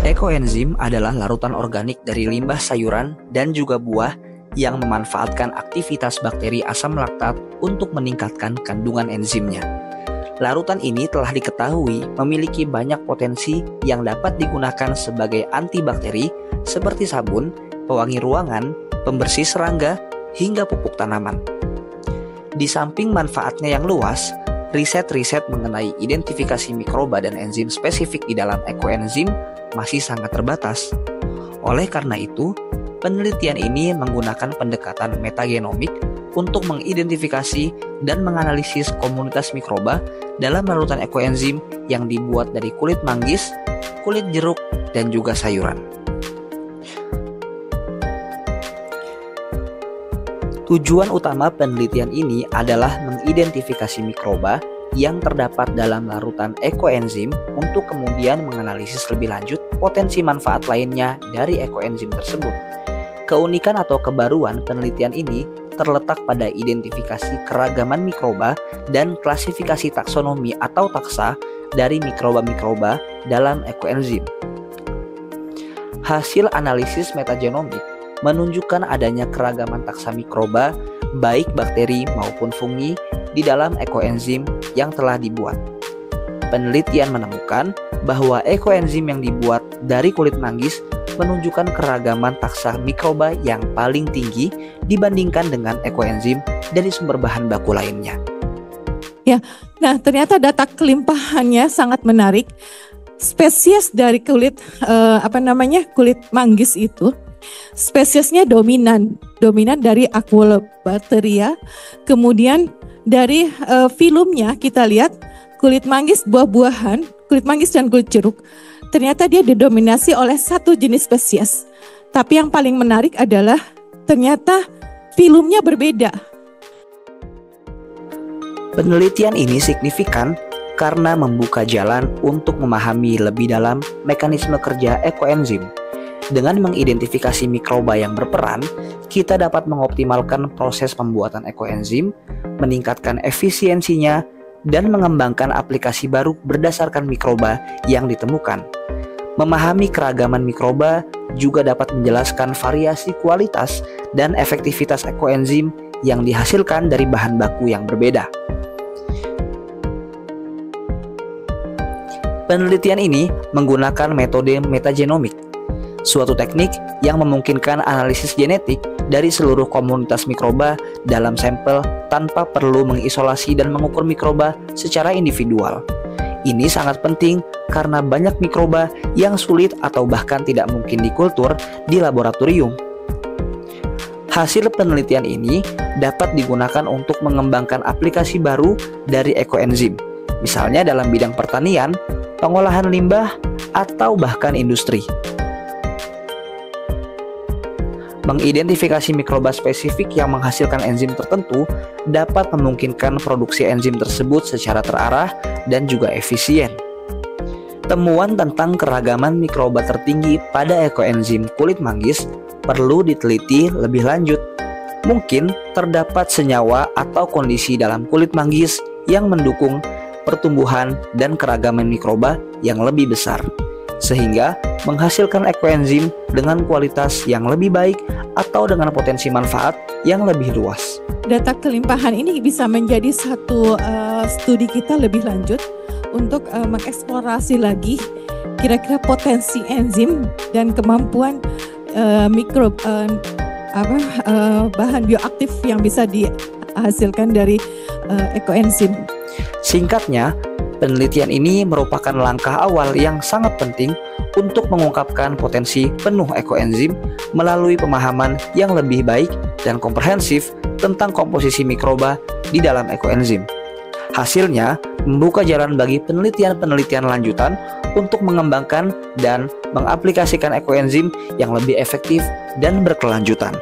Ekoenzim adalah larutan organik dari limbah sayuran dan juga buah yang memanfaatkan aktivitas bakteri asam laktat untuk meningkatkan kandungan enzimnya. Larutan ini telah diketahui memiliki banyak potensi yang dapat digunakan sebagai antibakteri seperti sabun, pewangi ruangan, pembersih serangga, hingga pupuk tanaman. Di samping manfaatnya yang luas, riset-riset mengenai identifikasi mikroba dan enzim spesifik di dalam ekoenzim masih sangat terbatas. Oleh karena itu, penelitian ini menggunakan pendekatan metagenomik untuk mengidentifikasi dan menganalisis komunitas mikroba dalam larutan ekoenzim yang dibuat dari kulit manggis, kulit jeruk, dan juga sayuran. Tujuan utama penelitian ini adalah mengidentifikasi mikroba yang terdapat dalam larutan ekoenzim untuk kemudian menganalisis lebih lanjut potensi manfaat lainnya dari ekoenzim tersebut. Keunikan atau kebaruan penelitian ini terletak pada identifikasi keragaman mikroba dan klasifikasi taksonomi atau taksa dari mikroba-mikroba dalam ekoenzim. Hasil analisis metagenomik menunjukkan adanya keragaman taksa mikroba baik bakteri maupun fungi di dalam ekoenzim yang telah dibuat. Penelitian menemukan bahwa ekoenzim yang dibuat dari kulit manggis menunjukkan keragaman taksa mikroba yang paling tinggi dibandingkan dengan ekoenzim dari sumber bahan baku lainnya. Ya, nah ternyata data kelimpahannya sangat menarik. Spesies dari kulit kulit manggis itu spesiesnya dominan dari Aquilobacteria. Kemudian dari filumnya kita lihat kulit manggis buah-buahan, kulit manggis dan kulit jeruk. Ternyata dia didominasi oleh satu jenis spesies. Tapi yang paling menarik adalah ternyata filumnya berbeda. Penelitian ini signifikan karena membuka jalan untuk memahami lebih dalam mekanisme kerja ekoenzim. Dengan mengidentifikasi mikroba yang berperan, kita dapat mengoptimalkan proses pembuatan ekoenzim, meningkatkan efisiensinya, dan mengembangkan aplikasi baru berdasarkan mikroba yang ditemukan. Memahami keragaman mikroba juga dapat menjelaskan variasi kualitas dan efektivitas ekoenzim yang dihasilkan dari bahan baku yang berbeda. Penelitian ini menggunakan metode metagenomik, suatu teknik yang memungkinkan analisis genetik dari seluruh komunitas mikroba dalam sampel tanpa perlu mengisolasi dan mengukur mikroba secara individual. Ini sangat penting karena banyak mikroba yang sulit atau bahkan tidak mungkin dikultur di laboratorium. Hasil penelitian ini dapat digunakan untuk mengembangkan aplikasi baru dari ekoenzim, misalnya dalam bidang pertanian, pengolahan limbah, atau bahkan industri. Mengidentifikasi mikroba spesifik yang menghasilkan enzim tertentu dapat memungkinkan produksi enzim tersebut secara terarah dan juga efisien. Temuan tentang keragaman mikroba tertinggi pada ekoenzim kulit manggis perlu diteliti lebih lanjut. Mungkin terdapat senyawa atau kondisi dalam kulit manggis yang mendukung pertumbuhan dan keragaman mikroba yang lebih besar, sehingga menghasilkan ekoenzim dengan kualitas yang lebih baik atau dengan potensi manfaat yang lebih luas. Data kelimpahan ini bisa menjadi satu studi kita lebih lanjut untuk mengeksplorasi lagi kira-kira potensi enzim dan kemampuan bahan bioaktif yang bisa dihasilkan dari ekoenzim. Singkatnya, penelitian ini merupakan langkah awal yang sangat penting untuk mengungkapkan potensi penuh ekoenzim melalui pemahaman yang lebih baik dan komprehensif tentang komposisi mikroba di dalam ekoenzim. Hasilnya membuka jalan bagi penelitian-penelitian lanjutan untuk mengembangkan dan mengaplikasikan ekoenzim yang lebih efektif dan berkelanjutan.